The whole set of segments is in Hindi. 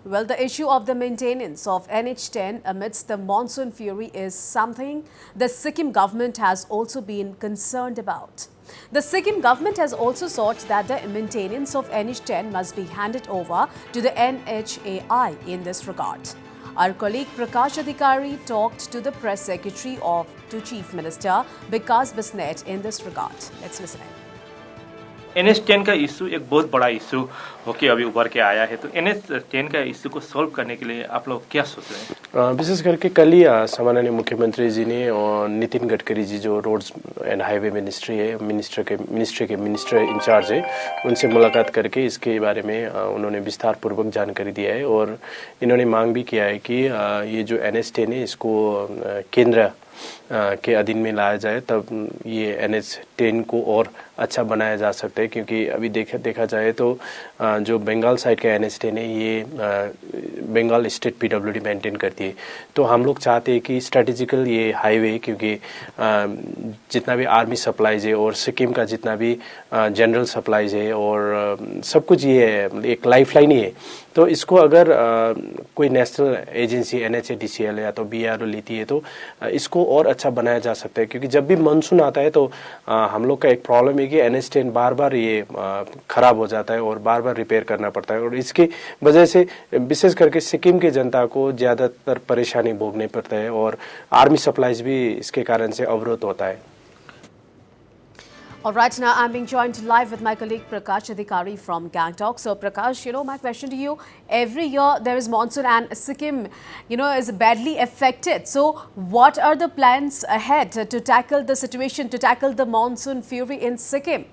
Well, the issue of the maintenance of NH10 amidst the monsoon fury is something the Sikkim government has also been concerned about. The Sikkim government has also sought that the maintenance of NH10 must be handed over to the NHAI in this regard. Our colleague Prakash Adhikari talked to the press secretary to Chief Minister Bikash Bisnet in this regard. Let's listen in. NH10 का इशू एक बहुत बड़ा इशू होके अभी उभर के आया है, तो NH10 का इशू को सॉल्व करने के लिए आप लोग क्या सोच रहे हैं? विशेष करके कल ही सम्माननीय मुख्यमंत्री जी ने और नितिन गडकरी जी जो रोड्स एंड हाईवे मिनिस्ट्री है मिनिस्ट्री के मिनिस्टर इंचार्ज है, उनसे मुलाकात करके इसके बारे में उन्होंने विस्तार पूर्वक जानकारी दिया है और इन्होंने मांग भी किया है कि ये जो NH10 है इसको केंद्र के अधीन में लाया जाए, तब ये NH10 को और अच्छा बनाया जा सकता है। क्योंकि अभी देखा जाए तो जो बंगाल साइड का NH10 है ये बंगाल स्टेट PWD मेंटेन करती है, तो हम लोग चाहते हैं कि स्ट्रेटेजिकल ये हाईवे, क्योंकि जितना भी आर्मी सप्लाईज है और सिक्किम का जितना भी जनरल सप्लाईज है और सब कुछ ये एक लाइफलाइन ही है, तो इसको अगर कोई नेशनल एजेंसी NHADCL या तो BRO लेती है तो इसको और अच्छा बनाया जा सकता है। क्योंकि जब भी मानसून आता है तो हम लोग का एक प्रॉब्लम है कि NH10 बार बार ये खराब हो जाता है और बार बार रिपेयर करना पड़ता है और इसकी वजह से विशेष करके सिक्किम के जनता को ज्यादातर परेशानी भोगने पड़ता है और आर्मी सप्लाईज भी इसके कारण से अवरुद्ध होता है। All right, now I'm being joined live with my colleague Prakash Adhikari from Gangtok. So Prakash, my question to you, every year there is monsoon and Sikkim, is badly affected. So what are the plans ahead to tackle the situation, to tackle the monsoon fury in Sikkim?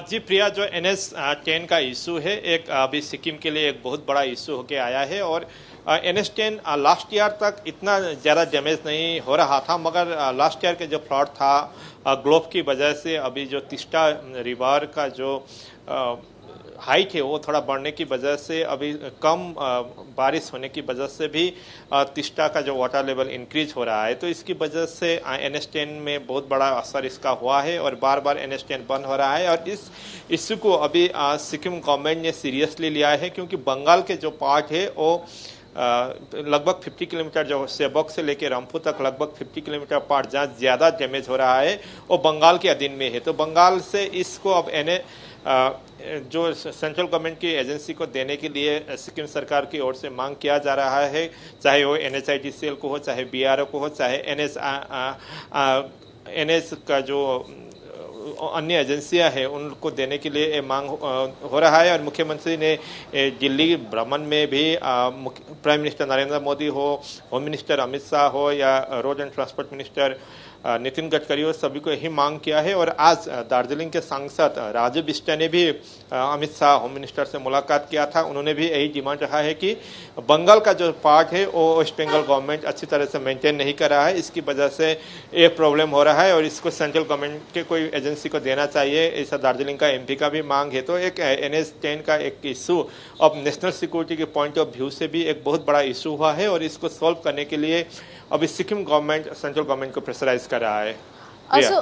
जी प्रिया, जो NH10 का इशू है एक अभी सिक्किम के लिए एक बहुत बड़ा इशू होके आया है और NH10 लास्ट ईयर तक इतना ज़्यादा डैमेज नहीं हो रहा था, मगर लास्ट ईयर के जो फ्लड था ग्लोव की वजह से अभी जो तिस्टा रिवर का जो हाइट है वो थोड़ा बढ़ने की वजह से अभी कम बारिश होने की वजह से भी तिस्टा का जो वाटर लेवल इंक्रीज हो रहा है, तो इसकी वजह से NH10 में बहुत बड़ा असर इसका हुआ है और बार बार NH10 बंद हो रहा है। और इस इशू को अभी सिक्किम गवर्नमेंट ने सीरियसली लिया है, क्योंकि बंगाल के जो पार्ट है वो लगभग 50 किलोमीटर जो सेबक से लेकर रामपुर तक लगभग 50 किलोमीटर पार्ट जहाँ ज़्यादा डैमेज हो रहा है वो बंगाल के अधीन में है। तो बंगाल से इसको अब जो सेंट्रल गवर्नमेंट की एजेंसी को देने के लिए सिक्किम सरकार की ओर से मांग किया जा रहा है, चाहे वो NHIDCL को हो, चाहे BRO को हो, चाहे NS का जो अन्य एजेंसियां हैं उनको देने के लिए मांग हो रहा है। और मुख्यमंत्री ने दिल्ली भ्रमण में भी प्राइम मिनिस्टर नरेंद्र मोदी हो, होम मिनिस्टर अमित शाह हो या road and transport minister Nitin Gadkari हो, सभी को यही मांग किया है। और आज दार्जिलिंग के सांसद राजू बिष्ट ने भी अमित शाह होम मिनिस्टर से मुलाकात किया था। उन्होंने भी यही डिमांड रहा है कि बंगाल का जो पार्ट है वो वेस्ट बंगाल गवर्नमेंट अच्छी तरह से मेंटेन नहीं कर रहा है, इसकी वजह से ये प्रॉब्लम हो रहा है और इसको सेंट्रल गवर्नमेंट के कोई एजेंसी को देना चाहिए, ऐसा दार्जिलिंग का MP का भी मांग है। तो एक NH10 का एक इशू अब नेशनल सिक्योरिटी के पॉइंट ऑफ व्यू से भी एक बहुत बड़ा इशू हुआ है और इसको सॉल्व करने के लिए अभी सिक्किम गवर्नमेंट सेंट्रल गवर्नमेंट को प्रेशराइज कर रहा है।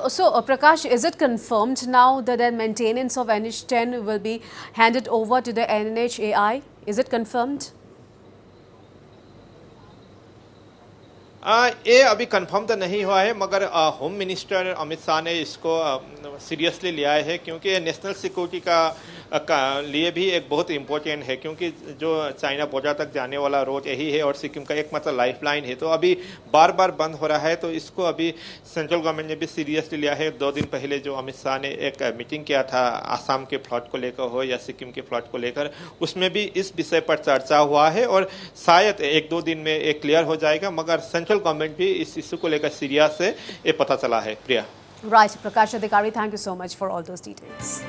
So Prakash, is it confirmed now that the maintenance of NH10 will be handed over to the NHAI? Is it confirmed? ये अभी कंफर्म तो नहीं हुआ है, मगर होम मिनिस्टर अमित शाह ने इसको सीरियसली लिया है, क्योंकि नेशनल सिक्योरिटी का लिए भी एक बहुत इम्पोर्टेंट है, क्योंकि जो चाइना बॉर्डर तक जाने वाला रोड यही है और सिक्किम का एकमात्र लाइफलाइन है। तो अभी बार बार बंद हो रहा है, तो इसको अभी सेंट्रल गवर्नमेंट ने भी सीरियसली लिया है। 2 दिन पहले जो अमित शाह ने एक मीटिंग किया था आसाम के फ्लड को लेकर हो या सिक्किम के फ्लड को लेकर, उसमें भी इस विषय पर चर्चा हुआ है और शायद 1-2 दिन में ये क्लियर हो जाएगा, मगर सेंट्रल गवर्नमेंट भी इस इशू को लेकर सीरियस है, ये पता चला है। प्रिया। Right, Prakash Adhikari, thank you so much for all those details.